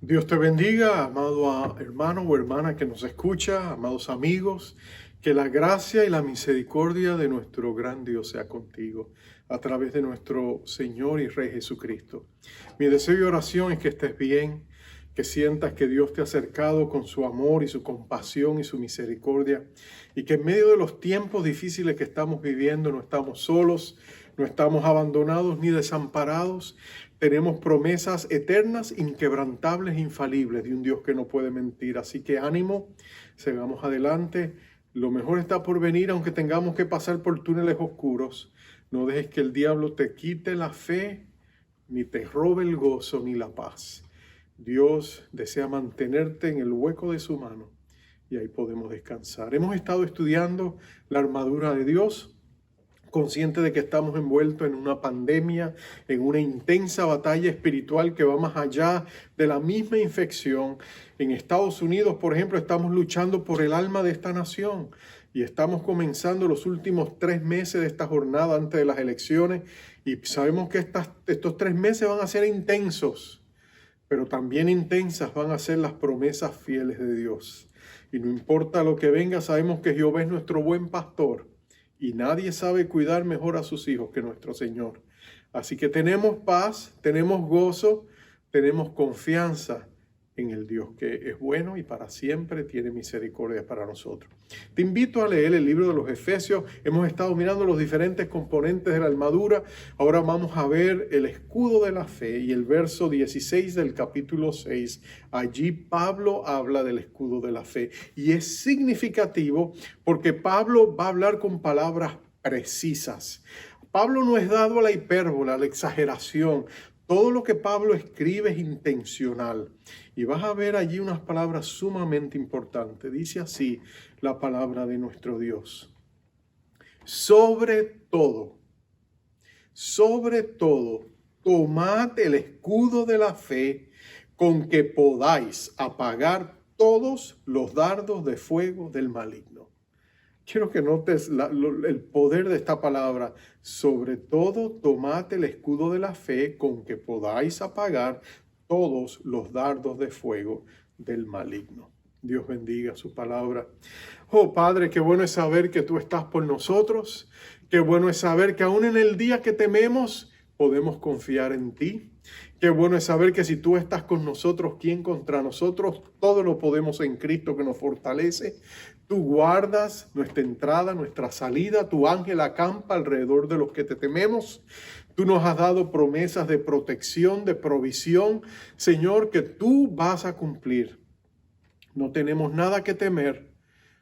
Dios te bendiga, amado hermano o hermana que nos escucha, amados amigos, que la gracia y la misericordia de nuestro gran Dios sea contigo a través de nuestro Señor y Rey Jesucristo. Mi deseo y oración es que estés bien, que sientas que Dios te ha acercado con su amor y su compasión y su misericordia, y que en medio de los tiempos difíciles que estamos viviendo no estamos solos, no estamos abandonados ni desamparados. Tenemos promesas eternas, inquebrantables, infalibles de un Dios que no puede mentir. Así que ánimo, sigamos adelante. Lo mejor está por venir, aunque tengamos que pasar por túneles oscuros. No dejes que el diablo te quite la fe, ni te robe el gozo, ni la paz. Dios desea mantenerte en el hueco de su mano y ahí podemos descansar. Hemos estado estudiando la armadura de Dios, consciente de que estamos envueltos en una pandemia, en una intensa batalla espiritual que va más allá de la misma infección. En Estados Unidos, por ejemplo, estamos luchando por el alma de esta nación y estamos comenzando los últimos 3 meses de esta jornada antes de las elecciones y sabemos que estos 3 meses van a ser intensos, pero también intensas van a ser las promesas fieles de Dios. Y no importa lo que venga, sabemos que Jehová es nuestro buen pastor y nadie sabe cuidar mejor a sus hijos que nuestro Señor. Así que tenemos paz, tenemos gozo, tenemos confianza en el Dios que es bueno y para siempre tiene misericordia para nosotros. Te invito a leer el libro de los Efesios. Hemos estado mirando los diferentes componentes de la armadura. Ahora vamos a ver el escudo de la fe y el verso 16 del capítulo 6. Allí Pablo habla del escudo de la fe y es significativo porque Pablo va a hablar con palabras precisas. Pablo no es dado a la hipérbole, a la exageración. Todo lo que Pablo escribe es intencional. Y vas a ver allí unas palabras sumamente importantes. Dice así la palabra de nuestro Dios. Sobre todo, tomad el escudo de la fe con que podáis apagar todos los dardos de fuego del maligno. Quiero que notes el poder de esta palabra. Sobre todo, tomad el escudo de la fe con que podáis apagar todos los dardos de fuego del maligno. Dios bendiga su palabra. Oh Padre, qué bueno es saber que tú estás por nosotros. Qué bueno es saber que aún en el día que tememos, podemos confiar en ti. Qué bueno es saber que si tú estás con nosotros, ¿quién contra nosotros? Todo lo podemos en Cristo que nos fortalece. Tú guardas nuestra entrada, nuestra salida. Tu ángel acampa alrededor de los que te tememos. Tú nos has dado promesas de protección, de provisión. Señor, que tú vas a cumplir. No tenemos nada que temer.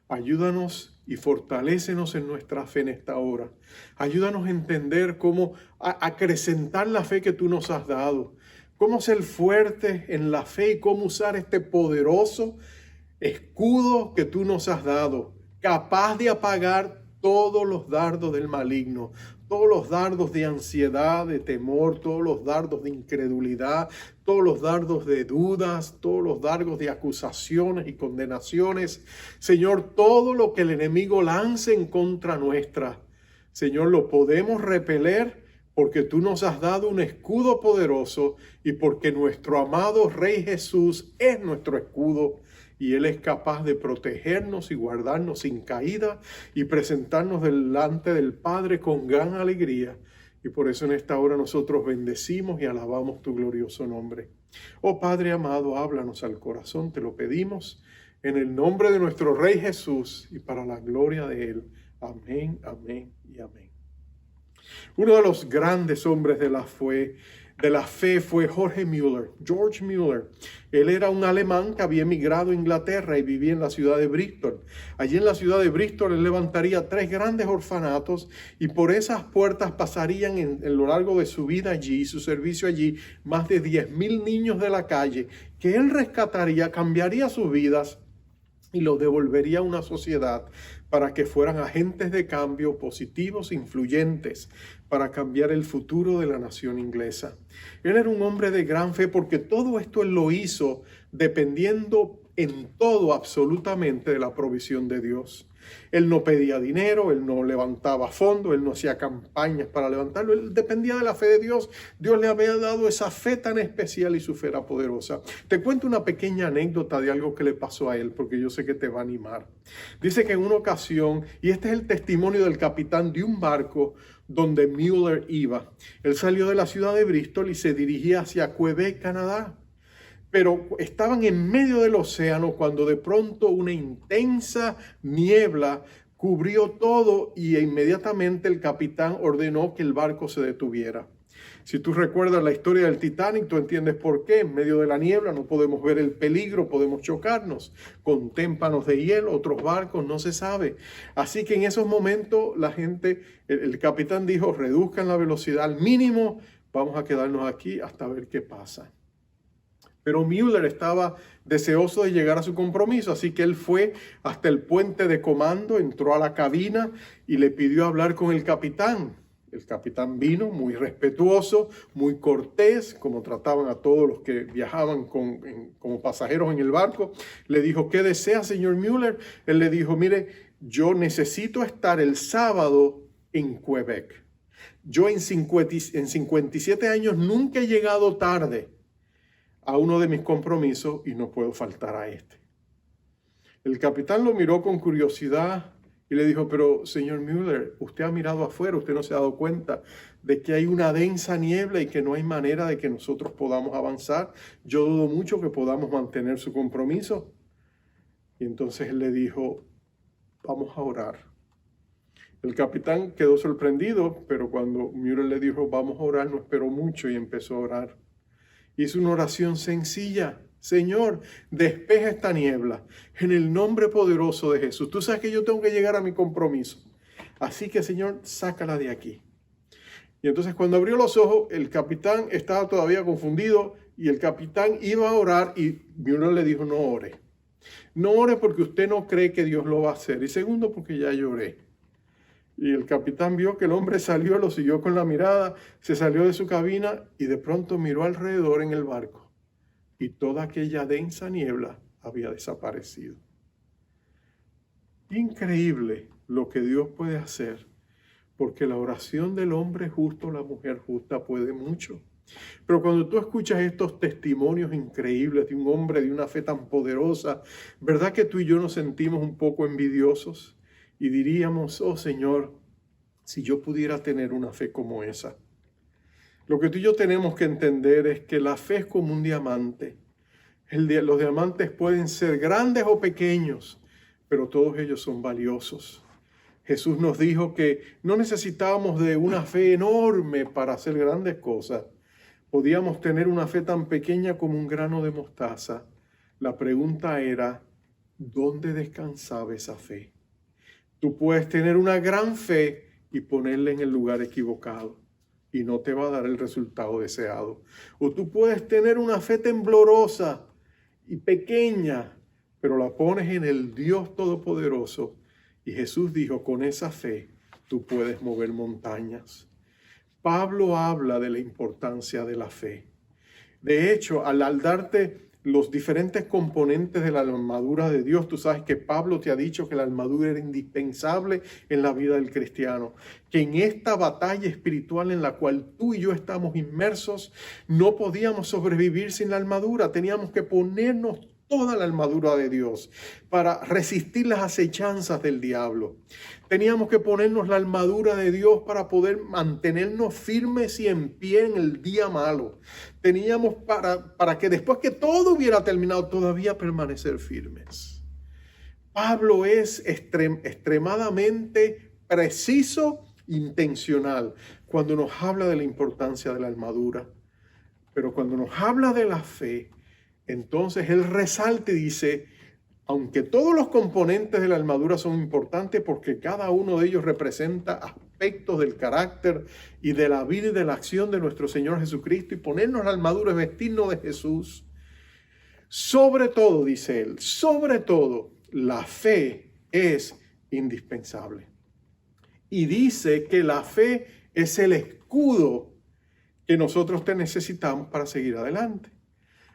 Ayúdanos y fortalécenos en nuestra fe en esta hora. Ayúdanos a entender cómo acrecentar la fe que tú nos has dado. Cómo ser fuerte en la fe y cómo usar este poderoso escudo que tú nos has dado, capaz de apagar todos los dardos del maligno, todos los dardos de ansiedad, de temor, todos los dardos de incredulidad, todos los dardos de dudas, todos los dardos de acusaciones y condenaciones. Señor, todo lo que el enemigo lance en contra nuestra, Señor, lo podemos repeler porque tú nos has dado un escudo poderoso y porque nuestro amado Rey Jesús es nuestro escudo. Y Él es capaz de protegernos y guardarnos sin caída y presentarnos delante del Padre con gran alegría. Y por eso en esta hora nosotros bendecimos y alabamos tu glorioso nombre. Oh Padre amado, háblanos al corazón, te lo pedimos en el nombre de nuestro Rey Jesús y para la gloria de Él. Amén, amén y amén. Uno de los grandes hombres de la fe fue George Müller. Él era un alemán que había emigrado a Inglaterra y vivía en la ciudad de Bristol. Allí en la ciudad de Bristol él levantaría 3 grandes orfanatos y por esas puertas pasarían en lo largo de su vida allí, su servicio allí, más de 10,000 niños de la calle que él rescataría, cambiaría sus vidas y los devolvería a una sociedad para que fueran agentes de cambio positivos, influyentes, para cambiar el futuro de la nación inglesa. Él era un hombre de gran fe porque todo esto él lo hizo dependiendo en todo absolutamente de la provisión de Dios. Él no pedía dinero, él no levantaba fondos, él no hacía campañas para levantarlo, él dependía de la fe de Dios. Dios le había dado esa fe tan especial y su fe era poderosa. Te cuento una pequeña anécdota de algo que le pasó a él, porque yo sé que te va a animar. Dice que en una ocasión, y este es el testimonio del capitán de un barco donde Mueller iba. Él salió de la ciudad de Bristol y se dirigía hacia Quebec, Canadá. Pero estaban en medio del océano cuando de pronto una intensa niebla cubrió todo y inmediatamente el capitán ordenó que el barco se detuviera. Si tú recuerdas la historia del Titanic, tú entiendes por qué. En medio de la niebla no podemos ver el peligro, podemos chocarnos con témpanos de hielo, otros barcos, no se sabe. Así que en esos momentos la gente, el capitán dijo, reduzcan la velocidad al mínimo, vamos a quedarnos aquí hasta ver qué pasa. Pero Mueller estaba deseoso de llegar a su compromiso, así que él fue hasta el puente de comando, entró a la cabina y le pidió hablar con el capitán. El capitán vino muy respetuoso, muy cortés, como trataban a todos los que viajaban como pasajeros en el barco. Le dijo, ¿qué desea, señor Mueller? Él le dijo, mire, yo necesito estar el sábado en Quebec. Yo en 57 años nunca he llegado tarde a uno de mis compromisos y no puedo faltar a este. El capitán lo miró con curiosidad y le dijo, pero señor Mueller, usted ha mirado afuera, usted no se ha dado cuenta de que hay una densa niebla y que no hay manera de que nosotros podamos avanzar. Yo dudo mucho que podamos mantener su compromiso. Y entonces él le dijo, vamos a orar. El capitán quedó sorprendido, pero cuando Mueller le dijo, vamos a orar, no esperó mucho y empezó a orar. Hizo una oración sencilla. Señor, despeja esta niebla en el nombre poderoso de Jesús. Tú sabes que yo tengo que llegar a mi compromiso. Así que, Señor, sácala de aquí. Y entonces cuando abrió los ojos, el capitán estaba todavía confundido y el capitán iba a orar y Mueller le dijo, no ore. No ore porque usted no cree que Dios lo va a hacer. Y segundo, porque ya lloré. Y el capitán vio que el hombre salió, lo siguió con la mirada, se salió de su cabina y de pronto miró alrededor en el barco. Y toda aquella densa niebla había desaparecido. Increíble lo que Dios puede hacer, porque la oración del hombre justo, la mujer justa, puede mucho. Pero cuando tú escuchas estos testimonios increíbles de un hombre de una fe tan poderosa, ¿verdad que tú y yo nos sentimos un poco envidiosos? Y diríamos, oh Señor, si yo pudiera tener una fe como esa. Lo que tú y yo tenemos que entender es que la fe es como un diamante. Los diamantes pueden ser grandes o pequeños, pero todos ellos son valiosos. Jesús nos dijo que no necesitábamos de una fe enorme para hacer grandes cosas. Podíamos tener una fe tan pequeña como un grano de mostaza. La pregunta era, ¿dónde descansaba esa fe? Tú puedes tener una gran fe y ponerla en el lugar equivocado y no te va a dar el resultado deseado. O tú puedes tener una fe temblorosa y pequeña, pero la pones en el Dios Todopoderoso. Y Jesús dijo, con esa fe tú puedes mover montañas. Pablo habla de la importancia de la fe. De hecho, al darte los diferentes componentes de la armadura de Dios, tú sabes que Pablo te ha dicho que la armadura era indispensable en la vida del cristiano, que en esta batalla espiritual en la cual tú y yo estamos inmersos, no podíamos sobrevivir sin la armadura, teníamos que ponernos toda la armadura de Dios para resistir las acechanzas del diablo. Teníamos que ponernos la armadura de Dios para poder mantenernos firmes y en pie en el día malo. Teníamos para que después que todo hubiera terminado, todavía permanecer firmes. Pablo es extremadamente preciso, intencional, cuando nos habla de la importancia de la armadura. Pero cuando nos habla de la fe, entonces él resalta y dice, aunque todos los componentes de la armadura son importantes porque cada uno de ellos representa aspectos del carácter y de la vida y de la acción de nuestro Señor Jesucristo, y ponernos la armadura es vestirnos de Jesús. Sobre todo, dice él, sobre todo, la fe es indispensable. Y dice que la fe es el escudo que nosotros necesitamos para seguir adelante.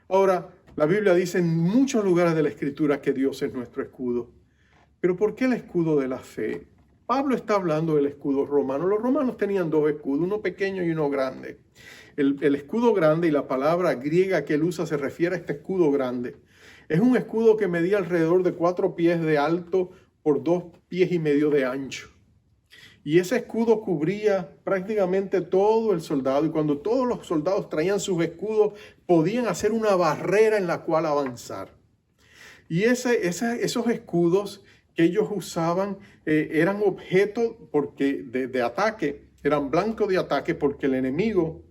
Ahora, La Biblia dice en muchos lugares de la Escritura que Dios es nuestro escudo. Pero ¿por qué el escudo de la fe? Pablo está hablando del escudo romano. Los romanos tenían dos escudos, uno pequeño y uno grande. El escudo grande, y la palabra griega que él usa se refiere a este escudo grande. Es un escudo que medía alrededor de 4 pies de alto por 2 pies y medio de ancho. Y ese escudo cubría prácticamente todo el soldado. Y cuando todos los soldados traían sus escudos, podían hacer una barrera en la cual avanzar. Y esos escudos que ellos usaban eran objeto de ataque, eran blanco de ataque porque el enemigo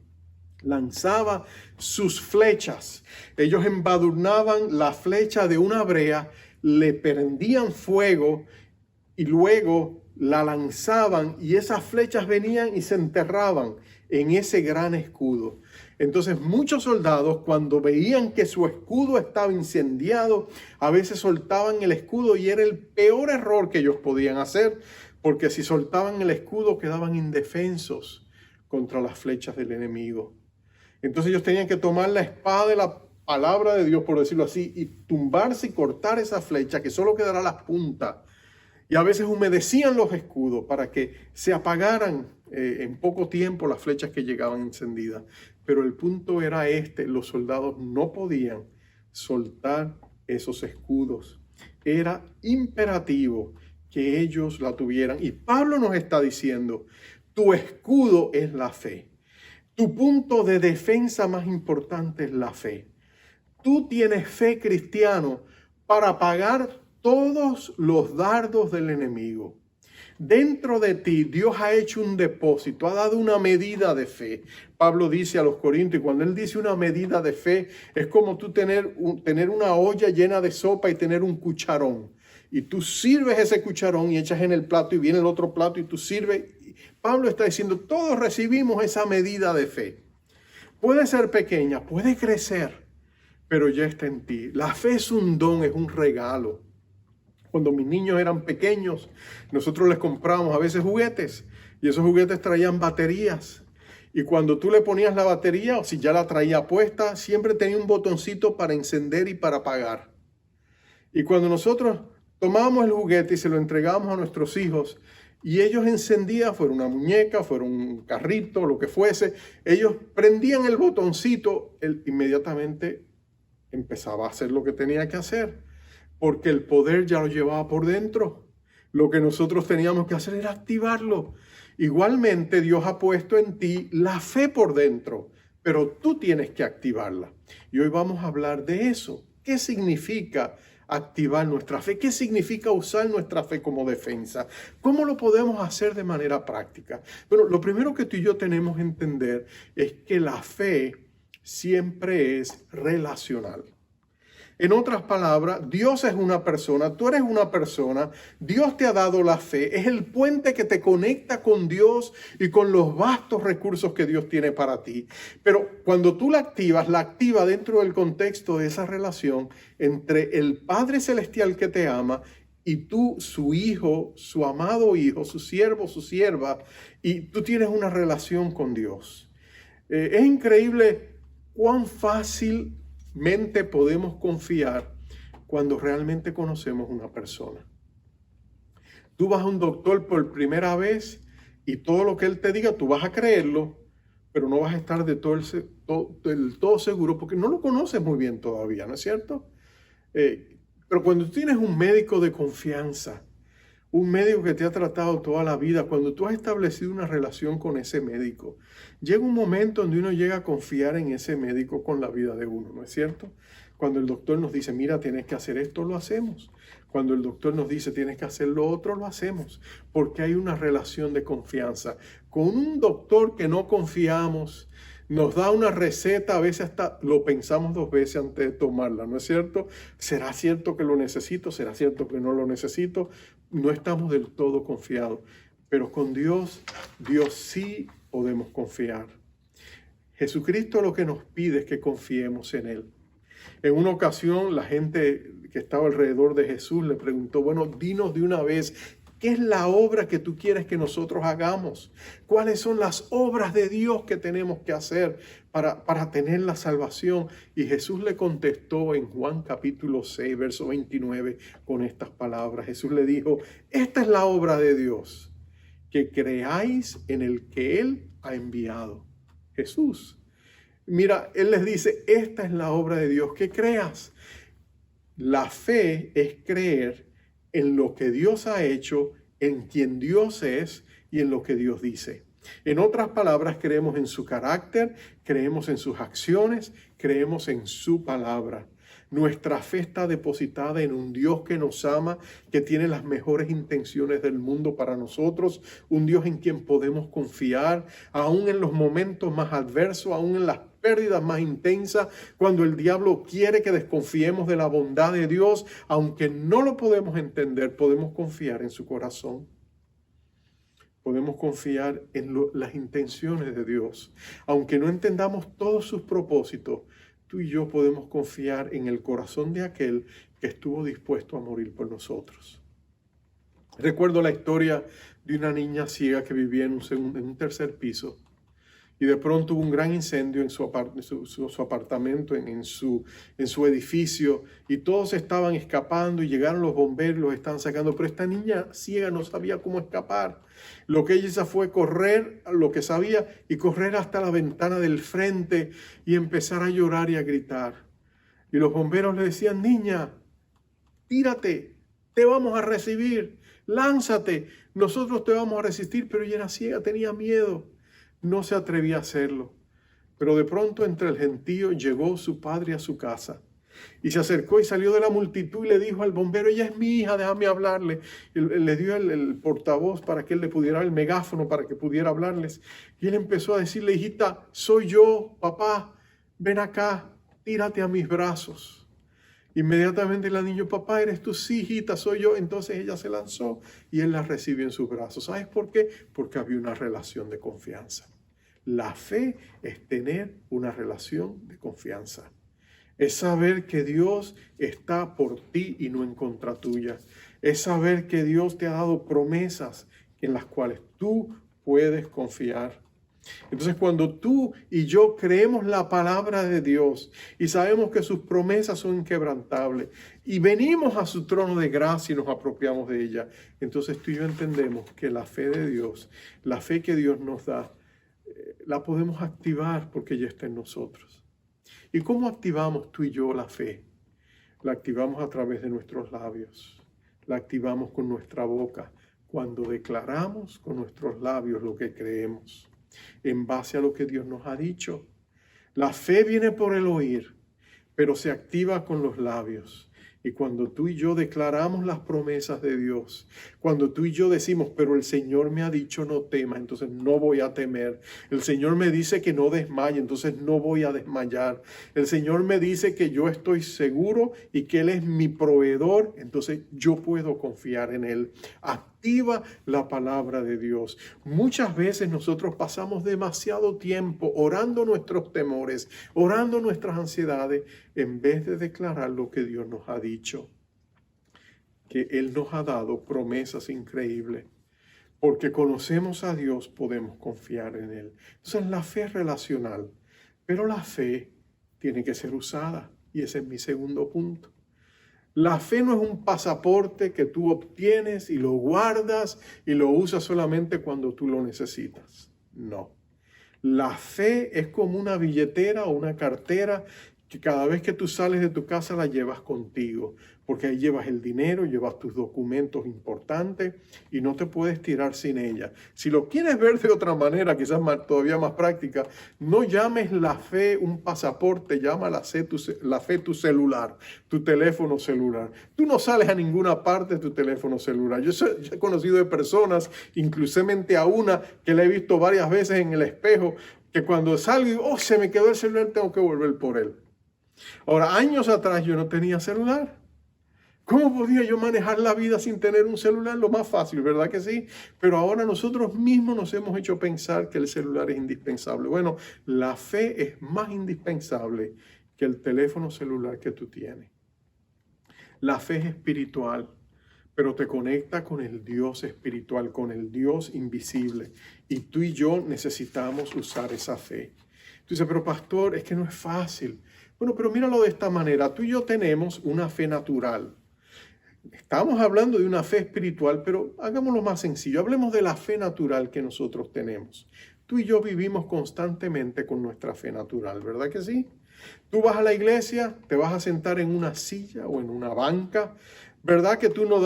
lanzaba sus flechas. Ellos embadurnaban la flecha de una brea, le prendían fuego y luego la lanzaban y esas flechas venían y se enterraban en ese gran escudo. Entonces muchos soldados, cuando veían que su escudo estaba incendiado, a veces soltaban el escudo y era el peor error que ellos podían hacer, porque si soltaban el escudo quedaban indefensos contra las flechas del enemigo. Entonces ellos tenían que tomar la espada de la palabra de Dios, por decirlo así, y tumbarse y cortar esa flecha que solo quedará la punta. Y a veces humedecían los escudos para que se apagaran en poco tiempo las flechas que llegaban encendidas. Pero el punto era los soldados no podían soltar esos escudos. Era imperativo que ellos la tuvieran. Y Pablo nos está diciendo, tu escudo es la fe. Tu punto de defensa más importante es la fe. Tú tienes fe, cristiano, para pagar todos los dardos del enemigo. Dentro de ti, Dios ha hecho un depósito, ha dado una medida de fe. Pablo dice a los Corintios, y cuando él dice una medida de fe, es como tú tener una olla llena de sopa y tener un cucharón. Y tú sirves ese cucharón y echas en el plato y viene el otro plato y tú sirves. Pablo está diciendo, todos recibimos esa medida de fe. Puede ser pequeña, puede crecer, pero ya está en ti. La fe es un don, es un regalo. Cuando mis niños eran pequeños, nosotros les comprábamos a veces juguetes y esos juguetes traían baterías. Y cuando tú le ponías la batería, o si ya la traía puesta, siempre tenía un botoncito para encender y para apagar. Y cuando nosotros tomábamos el juguete y se lo entregábamos a nuestros hijos y ellos encendían, fuera una muñeca, fuera un carrito, lo que fuese, ellos prendían el botoncito, él inmediatamente empezaba a hacer lo que tenía que hacer. Porque el poder ya lo llevaba por dentro. Lo que nosotros teníamos que hacer era activarlo. Igualmente Dios ha puesto en ti la fe por dentro, pero tú tienes que activarla. Y hoy vamos a hablar de eso. ¿Qué significa activar nuestra fe? ¿Qué significa usar nuestra fe como defensa? ¿Cómo lo podemos hacer de manera práctica? Bueno, lo primero que tú y yo tenemos que entender es que la fe siempre es relacional. En otras palabras, Dios es una persona, tú eres una persona, Dios te ha dado la fe, es el puente que te conecta con Dios y con los vastos recursos que Dios tiene para ti. Pero cuando tú la activas dentro del contexto de esa relación entre el Padre Celestial que te ama y tú, su hijo, su amado hijo, su siervo, su sierva, y tú tienes una relación con Dios. Es increíble cuán fácilmente podemos confiar cuando realmente conocemos una persona. Tú vas a un doctor por primera vez y todo lo que él te diga, tú vas a creerlo, pero no vas a estar del todo seguro porque no lo conoces muy bien todavía, ¿no es cierto? Pero cuando tú tienes un médico de confianza, un médico que te ha tratado toda la vida, cuando tú has establecido una relación con ese médico, llega un momento donde uno llega a confiar en ese médico con la vida de uno, ¿no es cierto? Cuando el doctor nos dice, mira, tienes que hacer esto, lo hacemos. Cuando el doctor nos dice, tienes que hacer lo otro, lo hacemos. Porque hay una relación de confianza. Con un doctor que no confiamos, nos da una receta, a veces hasta lo pensamos 2 veces antes de tomarla, ¿no es cierto? ¿Será cierto que lo necesito? ¿Será cierto que no lo necesito? No estamos del todo confiados, pero con Dios sí podemos confiar. Jesucristo lo que nos pide es que confiemos en Él. En una ocasión la gente que estaba alrededor de Jesús le preguntó, bueno, dinos de una vez, ¿Qué es la obra que tú quieres que nosotros hagamos? ¿Cuáles son las obras de Dios que tenemos que hacer para tener la salvación? Y Jesús le contestó en Juan capítulo 6, verso 29, con estas palabras. Jesús le dijo, esta es la obra de Dios, que creáis en el que Él ha enviado. Jesús. Mira, Él les dice, esta es la obra de Dios, que creas. La fe es creer en lo que Dios ha hecho, en quien Dios es y en lo que Dios dice. En otras palabras, creemos en su carácter, creemos en sus acciones, creemos en su palabra. Nuestra fe está depositada en un Dios que nos ama, que tiene las mejores intenciones del mundo para nosotros, un Dios en quien podemos confiar, aún en los momentos más adversos, aún en las pérdidas más intensas, cuando el diablo quiere que desconfiemos de la bondad de Dios, aunque no lo podemos entender, podemos confiar en su corazón. Podemos confiar en las intenciones de Dios. Aunque no entendamos todos sus propósitos, tú y yo podemos confiar en el corazón de aquel que estuvo dispuesto a morir por nosotros. Recuerdo la historia de una niña ciega que vivía en un tercer piso. Y de pronto hubo un gran incendio en su apartamento, en su edificio, y todos estaban escapando y llegaron los bomberos, los estaban sacando, pero esta niña ciega no sabía cómo escapar. Lo que ella hizo fue correr, lo que sabía, y correr hasta la ventana del frente y empezar a llorar y a gritar. Y los bomberos le decían, niña, tírate, te vamos a recibir, lánzate, nosotros te vamos a resistir, pero ella era ciega, tenía miedo. No se atrevía a hacerlo, pero de pronto entre el gentío llegó su padre a su casa y se acercó y salió de la multitud y le dijo al bombero, ella es mi hija, déjame hablarle. Le dio el portavoz para que él le pudiera, el megáfono para que pudiera hablarles. Y él empezó a decirle, hijita, soy yo, papá, ven acá, tírate a mis brazos. Inmediatamente la niña, papá, ¿eres tú? Sí, hijita, soy yo. Entonces ella se lanzó y él la recibió en sus brazos. ¿Sabes por qué? Porque había una relación de confianza. La fe es tener una relación de confianza. Es saber que Dios está por ti y no en contra tuya. Es saber que Dios te ha dado promesas en las cuales tú puedes confiar. Entonces, cuando tú y yo creemos la palabra de Dios y sabemos que sus promesas son inquebrantables y venimos a su trono de gracia y nos apropiamos de ella, entonces tú y yo entendemos que la fe de Dios, la fe que Dios nos da, la podemos activar porque ya está en nosotros. ¿Y cómo activamos tú y yo la fe? La activamos a través de nuestros labios, la activamos con nuestra boca, cuando declaramos con nuestros labios lo que creemos, en base a lo que Dios nos ha dicho. La fe viene por el oír, pero se activa con los labios. Y cuando tú y yo declaramos las promesas de Dios, cuando tú y yo decimos, pero el Señor me ha dicho no temas, entonces no voy a temer. El Señor me dice que no desmaye, entonces no voy a desmayar. El Señor me dice que yo estoy seguro y que Él es mi proveedor, entonces yo puedo confiar en Él. Activa la palabra de Dios. Muchas veces nosotros pasamos demasiado tiempo orando nuestros temores, orando nuestras ansiedades, en vez de declarar lo que Dios nos ha dicho. Que Él nos ha dado promesas increíbles. Porque conocemos a Dios, podemos confiar en Él. Entonces la fe es relacional, pero la fe tiene que ser usada. Y ese es mi segundo punto. La fe no es un pasaporte que tú obtienes y lo guardas y lo usas solamente cuando tú lo necesitas. No. La fe es como una billetera o una cartera que cada vez que tú sales de tu casa la llevas contigo, porque ahí llevas el dinero, llevas tus documentos importantes y no te puedes tirar sin ella. Si lo quieres ver de otra manera, quizás todavía más práctica, no llames la fe un pasaporte, llama la fe tu celular, tu teléfono celular. Tú no sales a ninguna parte de tu teléfono celular. Yo he conocido de personas, inclusivamente a una que la he visto varias veces en el espejo, que cuando salgo, se me quedó el celular, tengo que volver por él. Ahora, años atrás yo no tenía celular. ¿Cómo podía yo manejar la vida sin tener un celular? Lo más fácil, ¿verdad que sí? Pero ahora nosotros mismos nos hemos hecho pensar que el celular es indispensable. Bueno, la fe es más indispensable que el teléfono celular que tú tienes. La fe es espiritual, pero te conecta con el Dios espiritual, con el Dios invisible. Y tú y yo necesitamos usar esa fe. Tú dices, pero pastor, es que no es fácil. Bueno, pero míralo de esta manera. Tú y yo tenemos una fe natural. Estamos hablando de una fe espiritual, pero hagámoslo más sencillo. Hablemos de la fe natural que nosotros tenemos. Tú y yo vivimos constantemente con nuestra fe natural, ¿verdad que sí? Tú vas a la iglesia, te vas a sentar en una silla o en una banca, ¿verdad que tú no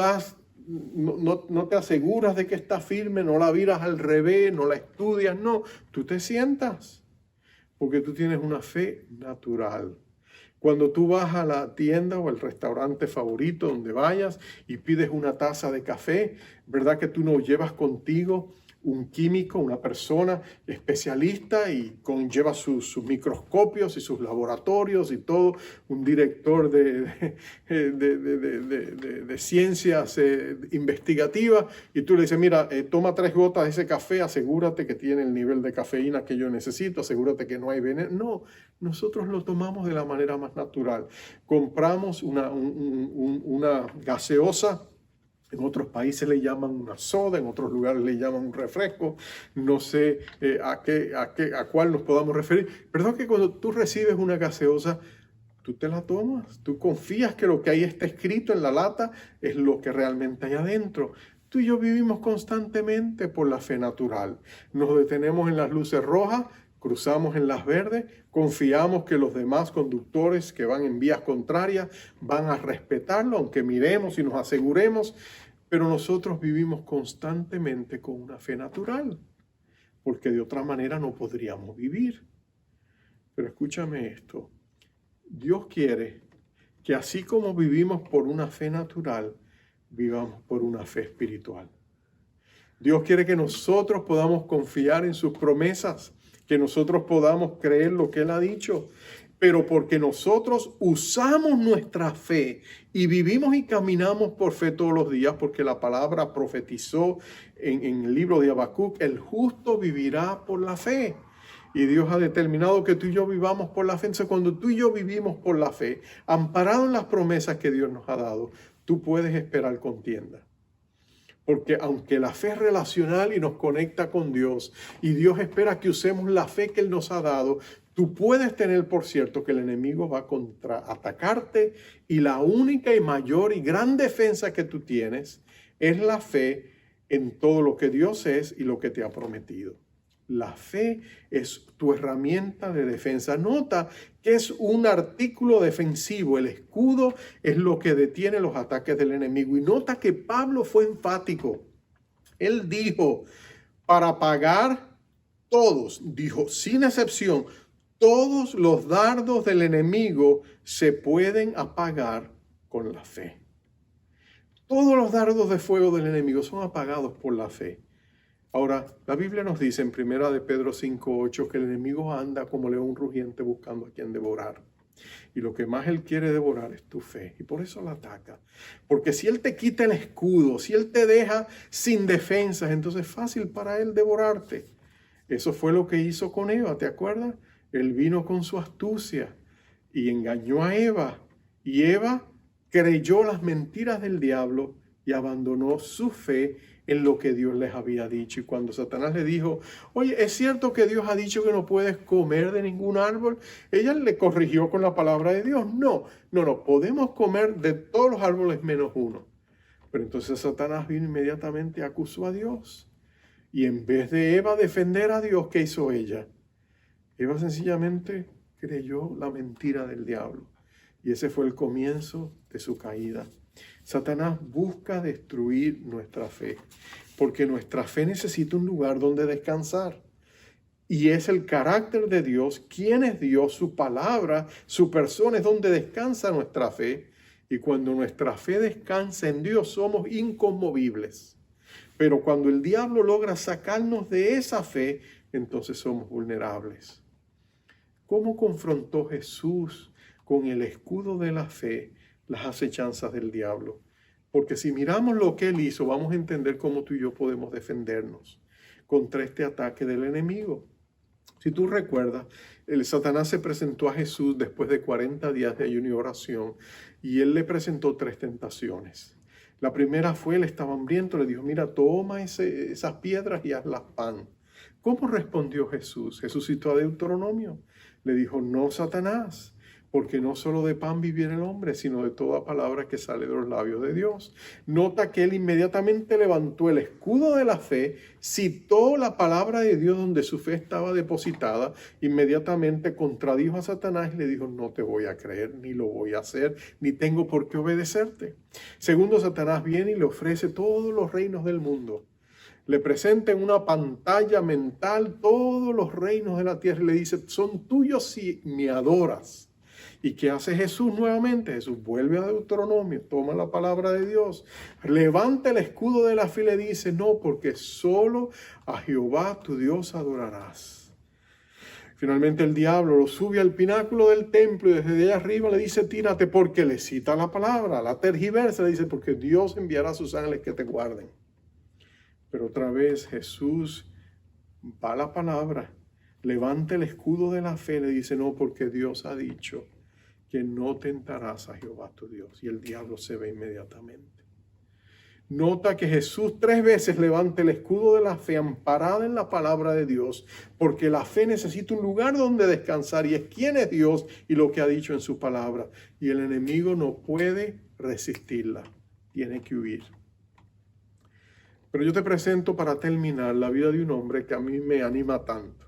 te aseguras de que está firme, no la viras al revés, no la estudias? No, tú te sientas porque tú tienes una fe natural. Cuando tú vas a la tienda o al restaurante favorito donde vayas y pides una taza de café, ¿verdad que tú no llevas contigo un químico, una persona especialista y lleva sus microscopios y sus laboratorios y todo, un director de ciencias investigativas, y tú le dices, mira, toma 3 gotas de ese café, asegúrate que tiene el nivel de cafeína que yo necesito, asegúrate que no hay veneno? No, nosotros lo tomamos de la manera más natural. Compramos una gaseosa. En otros países le llaman una soda, en otros lugares le llaman un refresco. No sé a cuál nos podamos referir. ¿Verdad que cuando tú recibes una gaseosa, tú te la tomas? Tú confías que lo que ahí está escrito en la lata es lo que realmente hay adentro. Tú y yo vivimos constantemente por la fe natural. Nos detenemos en las luces rojas, cruzamos en las verdes, confiamos que los demás conductores que van en vías contrarias van a respetarlo, aunque miremos y nos aseguremos, pero nosotros vivimos constantemente con una fe natural, porque de otra manera no podríamos vivir. Pero escúchame esto, Dios quiere que así como vivimos por una fe natural, vivamos por una fe espiritual. Dios quiere que nosotros podamos confiar en sus promesas, que nosotros podamos creer lo que Él ha dicho, pero porque nosotros usamos nuestra fe y vivimos y caminamos por fe todos los días, porque la palabra profetizó en el libro de Habacuc, el justo vivirá por la fe. Y Dios ha determinado que tú y yo vivamos por la fe. Entonces, cuando tú y yo vivimos por la fe, amparado en las promesas que Dios nos ha dado, tú puedes esperar contienda. Porque aunque la fe es relacional y nos conecta con Dios, y Dios espera que usemos la fe que Él nos ha dado, tú puedes tener por cierto que el enemigo va a contraatacarte, y la única y mayor y gran defensa que tú tienes es la fe en todo lo que Dios es y lo que te ha prometido. La fe es tu herramienta de defensa. Nota que es un artículo defensivo. El escudo es lo que detiene los ataques del enemigo. Y nota que Pablo fue enfático. Él dijo, para pagar todos, dijo sin excepción, todos los dardos del enemigo se pueden apagar con la fe. Todos los dardos de fuego del enemigo son apagados por la fe. Ahora, la Biblia nos dice en 1 de Pedro 5:8 que el enemigo anda como león rugiente buscando a quien devorar. Y lo que más él quiere devorar es tu fe. Y por eso la ataca. Porque si él te quita el escudo, si él te deja sin defensas, entonces es fácil para él devorarte. Eso fue lo que hizo con Eva, ¿te acuerdas? Él vino con su astucia y engañó a Eva. Y Eva creyó las mentiras del diablo y abandonó su fe en lo que Dios les había dicho. Y cuando Satanás le dijo, oye, ¿es cierto que Dios ha dicho que no puedes comer de ningún árbol? Ella le corrigió con la palabra de Dios. No, podemos comer de todos los árboles menos uno. Pero entonces Satanás vino inmediatamente y acusó a Dios. Y en vez de Eva defender a Dios, ¿qué hizo ella? Eva sencillamente creyó la mentira del diablo. Y ese fue el comienzo de su caída. Satanás busca destruir nuestra fe, porque nuestra fe necesita un lugar donde descansar. Y es el carácter de Dios, quién es Dios, su palabra, su persona es donde descansa nuestra fe. Y cuando nuestra fe descansa en Dios, somos inconmovibles. Pero cuando el diablo logra sacarnos de esa fe, entonces somos vulnerables. ¿Cómo confrontó Jesús con el escudo de la fe las acechanzas del diablo? Porque si miramos lo que él hizo, vamos a entender cómo tú y yo podemos defendernos contra este ataque del enemigo. Si tú recuerdas, el Satanás se presentó a Jesús después de 40 días de ayuno y oración, y él le presentó 3 tentaciones. La primera fue, él estaba hambriento, le dijo, mira, toma esas piedras y hazlas pan. ¿Cómo respondió Jesús? Jesús citó a Deuteronomio. Le dijo, no, Satanás, porque no solo de pan viviera el hombre, sino de toda palabra que sale de los labios de Dios. Nota que él inmediatamente levantó el escudo de la fe, citó la palabra de Dios donde su fe estaba depositada, inmediatamente contradijo a Satanás y le dijo, no te voy a creer, ni lo voy a hacer, ni tengo por qué obedecerte. Segundo, Satanás viene y le ofrece todos los reinos del mundo. Le presenta en una pantalla mental todos los reinos de la tierra y le dice, son tuyos si me adoras. ¿Y qué hace Jesús nuevamente? Jesús vuelve a Deuteronomio, toma la palabra de Dios, levanta el escudo de la fe y le dice, no, porque solo a Jehová tu Dios adorarás. Finalmente el diablo lo sube al pináculo del templo y desde allá arriba le dice, tírate, porque le cita la palabra, la tergiversa, le dice, porque Dios enviará a sus ángeles que te guarden. Pero otra vez Jesús va a la palabra, levanta el escudo de la fe, le dice, no, porque Dios ha dicho que no tentarás a Jehová tu Dios. Y el diablo se ve inmediatamente. Nota que Jesús 3 veces levanta el escudo de la fe amparada en la palabra de Dios, porque la fe necesita un lugar donde descansar y es quién es Dios y lo que ha dicho en su palabra. Y el enemigo no puede resistirla, tiene que huir. Pero yo te presento para terminar la vida de un hombre que a mí me anima tanto,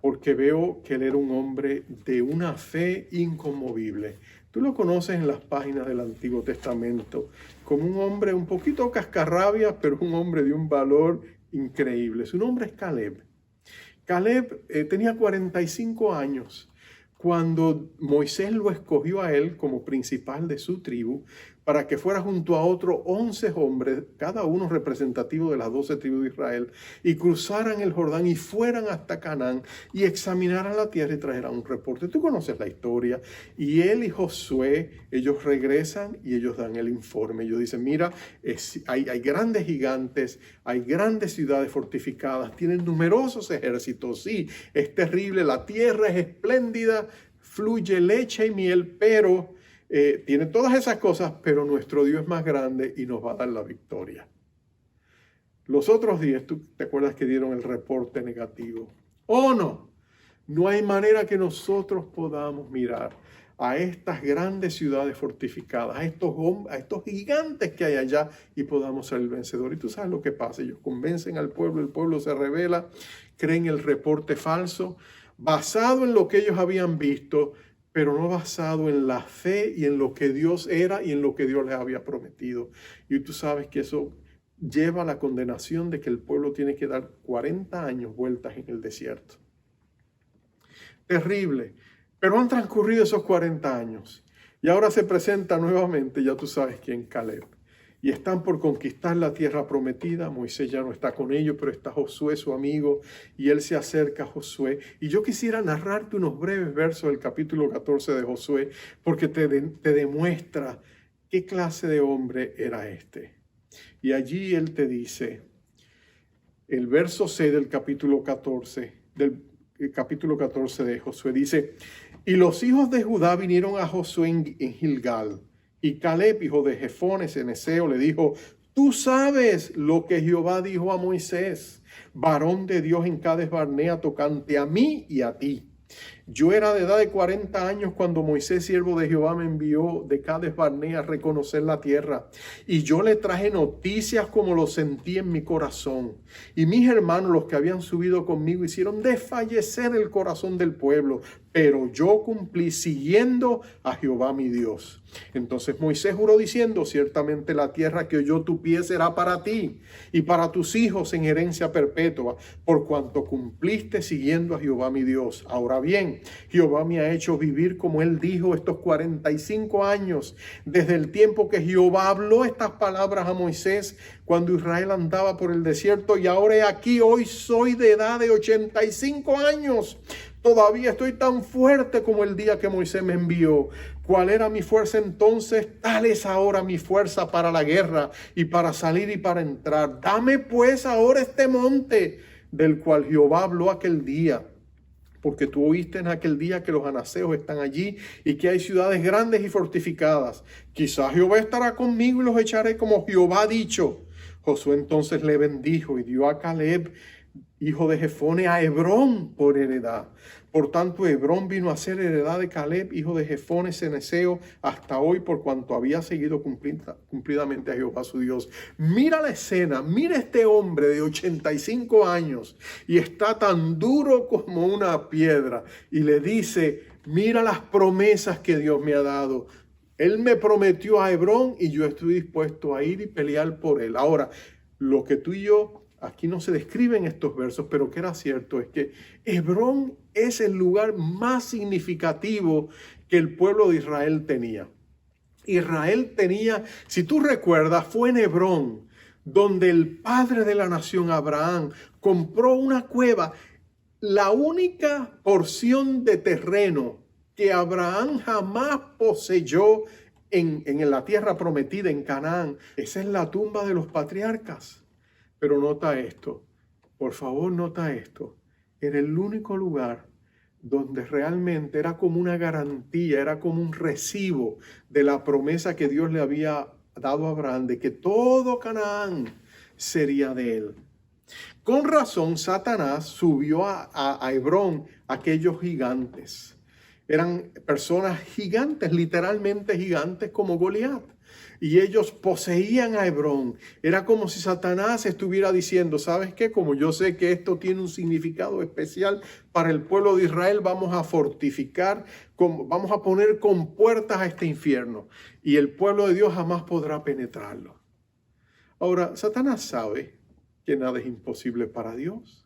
porque veo que él era un hombre de una fe inconmovible. Tú lo conoces en las páginas del Antiguo Testamento como un hombre un poquito cascarrabia, pero un hombre de un valor increíble. Su nombre es Caleb. Caleb tenía 45 años cuando Moisés lo escogió a él como principal de su tribu para que fuera junto a otros 11 hombres, cada uno representativo de las 12 tribus de Israel, y cruzaran el Jordán y fueran hasta Canaán y examinaran la tierra y trajeran un reporte. Tú conoces la historia. Y él y Josué, ellos regresan y ellos dan el informe. Ellos dicen, mira, hay grandes gigantes, hay grandes ciudades fortificadas, tienen numerosos ejércitos. Sí, es terrible, la tierra es espléndida, fluye leche y miel, pero tiene todas esas cosas, pero nuestro Dios es más grande y nos va a dar la victoria. Los otros 10, ¿tú te acuerdas que dieron el reporte negativo? ¿O no? No hay manera que nosotros podamos mirar a estas grandes ciudades fortificadas, a estos gigantes que hay allá y podamos ser el vencedor. Y tú sabes lo que pasa, ellos convencen al pueblo, el pueblo se rebela, creen el reporte falso, basado en lo que ellos habían visto, pero no basado en la fe y en lo que Dios era y en lo que Dios les había prometido. Y tú sabes que eso lleva a la condenación de que el pueblo tiene que dar 40 años vueltas en el desierto. Terrible. Pero han transcurrido esos 40 años y ahora se presenta nuevamente, ya tú sabes quién, Caleb. Y están por conquistar la tierra prometida. Moisés ya no está con ellos, pero está Josué, su amigo, y él se acerca a Josué. Y yo quisiera narrarte unos breves versos del capítulo 14 de Josué, porque te demuestra qué clase de hombre era este. Y allí él te dice, el verso 6 del capítulo 14, de Josué, dice, y los hijos de Judá vinieron a Josué en Gilgal. Y Caleb, hijo de Jefone, ceneseo, le dijo, tú sabes lo que Jehová dijo a Moisés, varón de Dios en Cades Barnea, tocante a mí y a ti. Yo era de edad de 40 años cuando Moisés, siervo de Jehová, me envió de Cades Barnea a reconocer la tierra. Y yo le traje noticias como lo sentí en mi corazón. Y mis hermanos, los que habían subido conmigo, hicieron desfallecer el corazón del pueblo. Pero yo cumplí siguiendo a Jehová mi Dios. Entonces Moisés juró diciendo, ciertamente la tierra que oyó tu pie será para ti y para tus hijos en herencia perpetua, por cuanto cumpliste siguiendo a Jehová mi Dios. Ahora bien, Jehová me ha hecho vivir como él dijo estos 45 años, desde el tiempo que Jehová habló estas palabras a Moisés, cuando Israel andaba por el desierto, y ahora he aquí, hoy soy de edad de 85 años. Todavía estoy tan fuerte como el día que Moisés me envió. ¿Cuál era mi fuerza entonces? Tal es ahora mi fuerza para la guerra y para salir y para entrar. Dame pues ahora este monte del cual Jehová habló aquel día, porque tú oíste en aquel día que los anaseos están allí y que hay ciudades grandes y fortificadas. Quizás Jehová estará conmigo y los echaré como Jehová ha dicho. Josué entonces le bendijo y dio a Caleb, hijo de Jefone, a Hebrón por heredad. Por tanto, Hebrón vino a ser heredad de Caleb, hijo de Jefone ceneseo, hasta hoy, por cuanto había seguido cumplidamente a Jehová su Dios. Mira la escena, mira este hombre de 85 años y está tan duro como una piedra. Y le dice, mira las promesas que Dios me ha dado. Él me prometió a Hebrón y yo estoy dispuesto a ir y pelear por él. Ahora, lo que tú y yo, aquí no se describen estos versos, pero que era cierto, es que Hebrón es el lugar más significativo que el pueblo de Israel tenía. Israel tenía, si tú recuerdas, fue en Hebrón donde el padre de la nación, Abraham, compró una cueva, la única porción de terreno que Abraham jamás poseyó en la tierra prometida, en Canaán. Esa es la tumba de los patriarcas. Pero nota esto, por favor nota esto. Era el único lugar donde realmente era como una garantía, era como un recibo de la promesa que Dios le había dado a Abraham de que todo Canaán sería de él. Con razón, Satanás subió a Hebrón aquellos gigantes. Eran personas gigantes, literalmente gigantes como Goliat. Y ellos poseían a Hebrón. Era como si Satanás estuviera diciendo, ¿sabes qué? Como yo sé que esto tiene un significado especial para el pueblo de Israel, vamos a fortificar, vamos a poner compuertas a este infierno. Y el pueblo de Dios jamás podrá penetrarlo. Ahora, Satanás sabe que nada es imposible para Dios.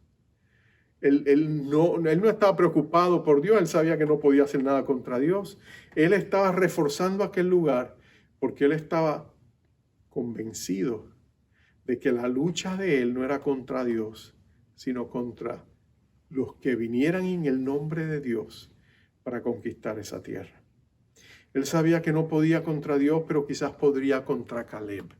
Él no estaba preocupado por Dios, él sabía que no podía hacer nada contra Dios. Él estaba reforzando aquel lugar porque él estaba convencido de que la lucha de él no era contra Dios, sino contra los que vinieran en el nombre de Dios para conquistar esa tierra. Él sabía que no podía contra Dios, pero quizás podría contra Caleb.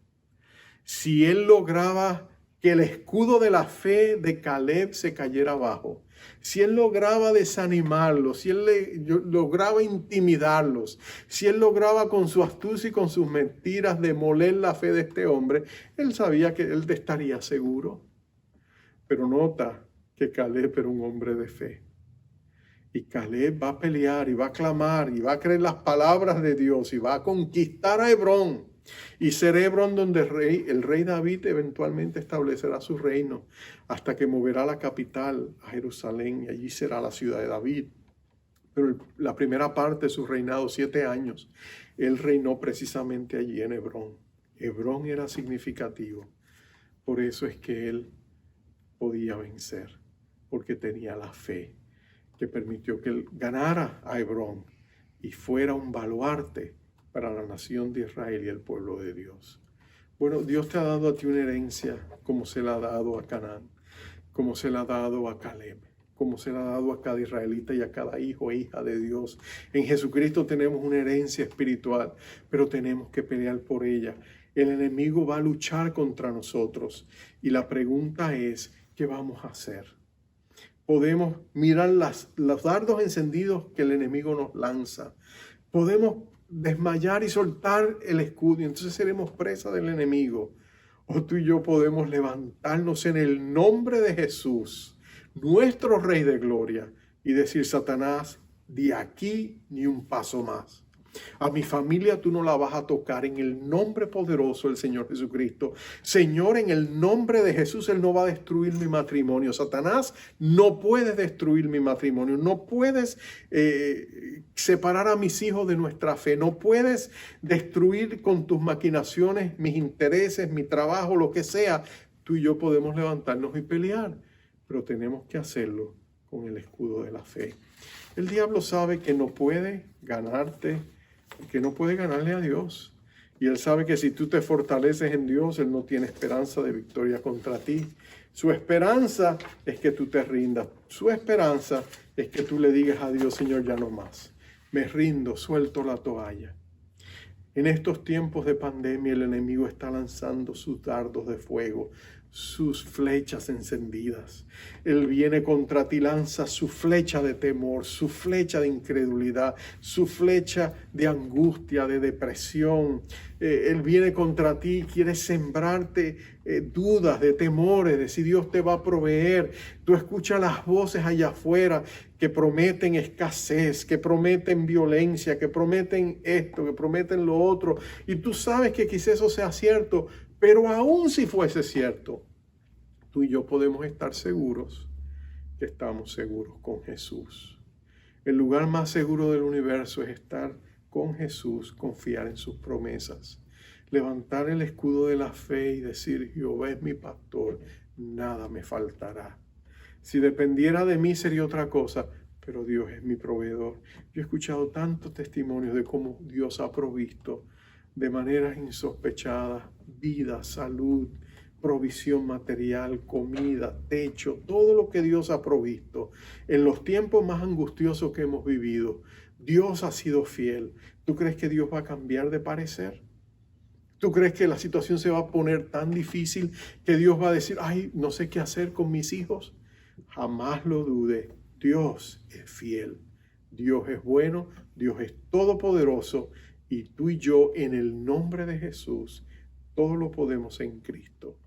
Si él lograba que el escudo de la fe de Caleb se cayera abajo, si él lograba desanimarlos, si él lograba intimidarlos, si él lograba con su astucia y con sus mentiras demoler la fe de este hombre, él sabía que él estaría seguro. Pero nota que Caleb era un hombre de fe. Y Caleb va a pelear y va a clamar y va a creer las palabras de Dios y va a conquistar a Hebrón. Y será Hebrón donde el rey David eventualmente establecerá su reino hasta que moverá la capital a Jerusalén y allí será la ciudad de David. Pero la primera parte de su reinado, 7 años, él reinó precisamente allí en Hebrón. Hebrón era significativo. Por eso es que él podía vencer, porque tenía la fe que permitió que él ganara a Hebrón y fuera un baluarte para la nación de Israel y el pueblo de Dios. Bueno, Dios te ha dado a ti una herencia como se la ha dado a Canaán, como se la ha dado a Caleb, como se la ha dado a cada israelita y a cada hijo e hija de Dios. En Jesucristo tenemos una herencia espiritual, pero tenemos que pelear por ella. El enemigo va a luchar contra nosotros y la pregunta es, ¿qué vamos a hacer? Podemos mirar los dardos encendidos que el enemigo nos lanza. Podemos desmayar y soltar el escudo y entonces seremos presa del enemigo. O tú y yo podemos levantarnos en el nombre de Jesús, nuestro Rey de Gloria, y decir, Satanás, de aquí ni un paso más. A mi familia tú no la vas a tocar en el nombre poderoso del Señor Jesucristo. Señor, en el nombre de Jesús, Él no va a destruir mi matrimonio. Satanás, no puedes destruir mi matrimonio. No puedes separar a mis hijos de nuestra fe. No puedes destruir con tus maquinaciones mis intereses, mi trabajo, lo que sea. Tú y yo podemos levantarnos y pelear, pero tenemos que hacerlo con el escudo de la fe. El diablo sabe que no puede ganarte, que no puede ganarle a Dios. Y él sabe que si tú te fortaleces en Dios, él no tiene esperanza de victoria contra ti. Su esperanza es que tú te rindas. Su esperanza es que tú le digas a Dios, Señor, ya no más. Me rindo, suelto la toalla. En estos tiempos de pandemia, el enemigo está lanzando sus dardos de fuego sus flechas encendidas. Él viene contra ti, lanza su flecha de temor, su flecha de incredulidad, su flecha de angustia, de depresión. Él viene contra ti, quiere sembrarte dudas, de temores, de si Dios te va a proveer. Tú escuchas las voces allá afuera que prometen escasez, que prometen violencia, que prometen esto, que prometen lo otro. Y tú sabes que quizás eso sea cierto, pero aún si fuese cierto, tú y yo podemos estar seguros que estamos seguros con Jesús. El lugar más seguro del universo es estar con Jesús, confiar en sus promesas, levantar el escudo de la fe y decir: Jehová es mi pastor, nada me faltará. Si dependiera de mí sería otra cosa, pero Dios es mi proveedor. Yo he escuchado tantos testimonios de cómo Dios ha provisto de maneras insospechadas, vida, salud, provisión material, comida, techo, todo lo que Dios ha provisto. En los tiempos más angustiosos que hemos vivido, Dios ha sido fiel. ¿Tú crees que Dios va a cambiar de parecer? ¿Tú crees que la situación se va a poner tan difícil que Dios va a decir: ay, no sé qué hacer con mis hijos? Jamás lo dude. Dios es fiel. Dios es bueno. Dios es todopoderoso. Y tú y yo, en el nombre de Jesús, todo lo podemos en Cristo,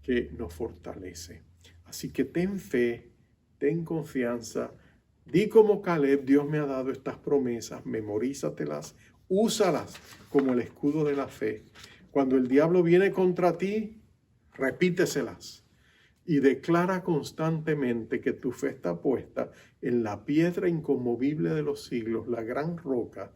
que nos fortalece. Así que ten fe, ten confianza. Di como Caleb: Dios me ha dado estas promesas, memorízatelas, úsalas como el escudo de la fe. Cuando el diablo viene contra ti, repíteselas y declara constantemente que tu fe está puesta en la piedra inconmovible de los siglos, la gran roca,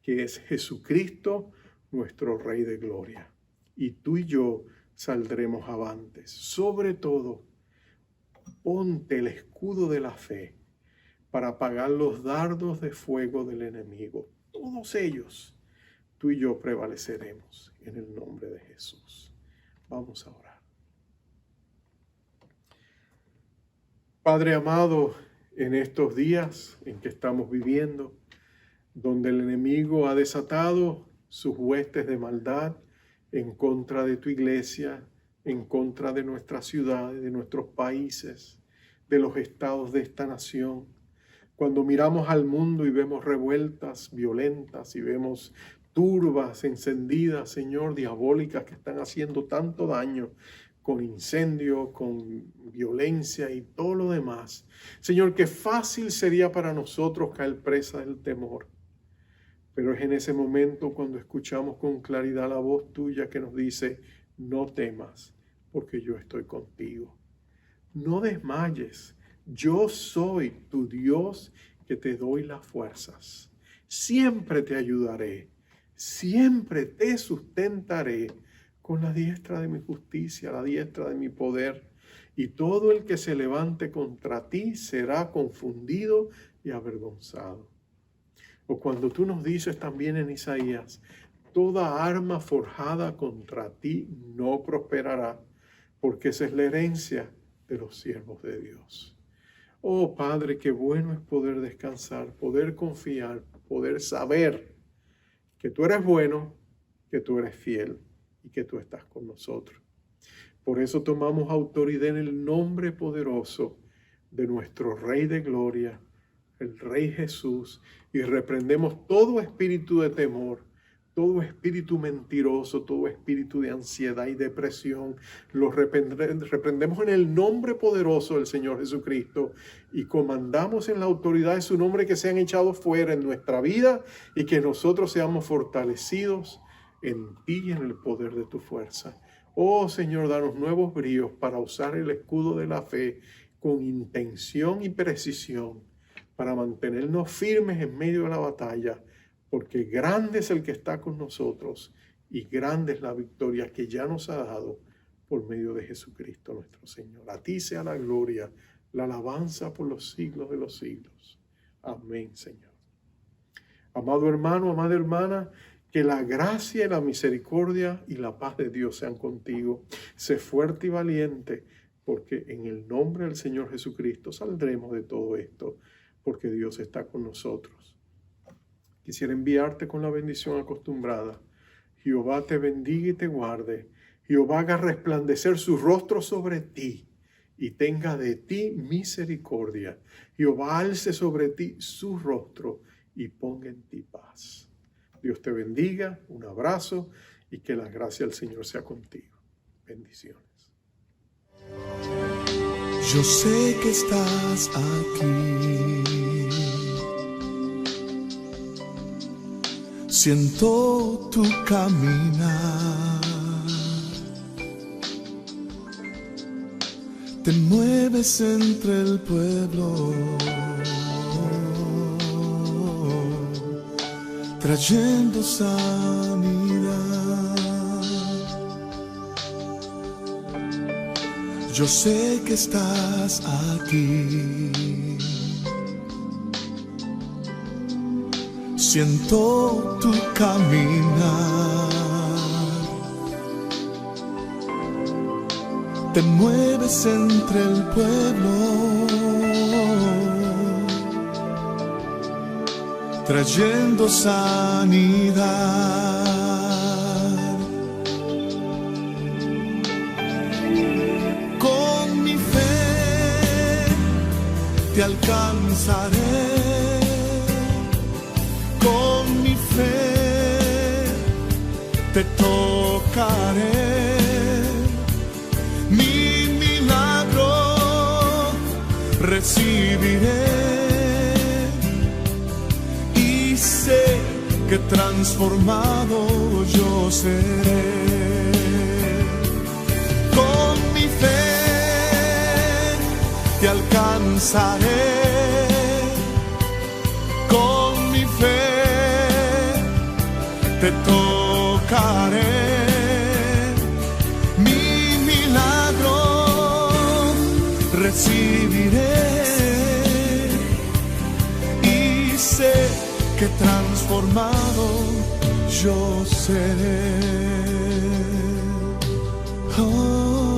que es Jesucristo, nuestro Rey de gloria. Y tú y yo saldremos avantes. Sobre todo, ponte el escudo de la fe para apagar los dardos de fuego del enemigo. Todos ellos, tú y yo prevaleceremos en el nombre de Jesús. Vamos a orar. Padre amado, en estos días en que estamos viviendo, donde el enemigo ha desatado sus huestes de maldad en contra de tu iglesia, en contra de nuestras ciudades, de nuestros países, de los estados de esta nación. Cuando miramos al mundo y vemos revueltas violentas y vemos turbas encendidas, Señor, diabólicas, que están haciendo tanto daño con incendio, con violencia y todo lo demás. Señor, qué fácil sería para nosotros caer presa del temor. Pero es en ese momento cuando escuchamos con claridad la voz tuya que nos dice: no temas, porque yo estoy contigo. No desmayes. Yo soy tu Dios, que te doy las fuerzas. Siempre te ayudaré. Siempre te sustentaré con la diestra de mi justicia, la diestra de mi poder. Y todo el que se levante contra ti será confundido y avergonzado. O cuando tú nos dices también en Isaías: toda arma forjada contra ti no prosperará, porque esa es la herencia de los siervos de Dios. Oh Padre, qué bueno es poder descansar, poder confiar, poder saber que tú eres bueno, que tú eres fiel y que tú estás con nosotros. Por eso tomamos autoridad en el nombre poderoso de nuestro Rey de Gloria, el Rey Jesús, y reprendemos todo espíritu de temor, todo espíritu mentiroso, todo espíritu de ansiedad y depresión. Lo reprendemos en el nombre poderoso del Señor Jesucristo y comandamos en la autoridad de su nombre que sean echados fuera en nuestra vida y que nosotros seamos fortalecidos en ti y en el poder de tu fuerza. Oh Señor, danos nuevos bríos para usar el escudo de la fe con intención y precisión, para mantenernos firmes en medio de la batalla, porque grande es el que está con nosotros y grande es la victoria que ya nos ha dado por medio de Jesucristo nuestro Señor. A ti sea la gloria, la alabanza por los siglos de los siglos. Amén, Señor. Amado hermano, amada hermana, que la gracia y la misericordia y la paz de Dios sean contigo. Sé fuerte y valiente, porque en el nombre del Señor Jesucristo saldremos de todo esto, porque Dios está con nosotros. Quisiera enviarte con la bendición acostumbrada. Jehová te bendiga y te guarde. Jehová haga resplandecer su rostro sobre ti y tenga de ti misericordia. Jehová alce sobre ti su rostro y ponga en ti paz. Dios te bendiga, un abrazo y que la gracia del Señor sea contigo. Bendiciones. Yo sé que estás aquí. Siento tu caminar. Te mueves entre el pueblo, trayendo sanidad. Yo sé que estás aquí. Siento tu caminar. Te mueves entre el pueblo, trayendo sanidad. Con mi fe te alcanzaré. Con mi fe te tocaré. Mi milagro recibiré y sé que transformado yo seré. Con mi fe te alcanzaré. Con mi fe te tocaré. Recibiré y sé que transformado yo seré. Oh.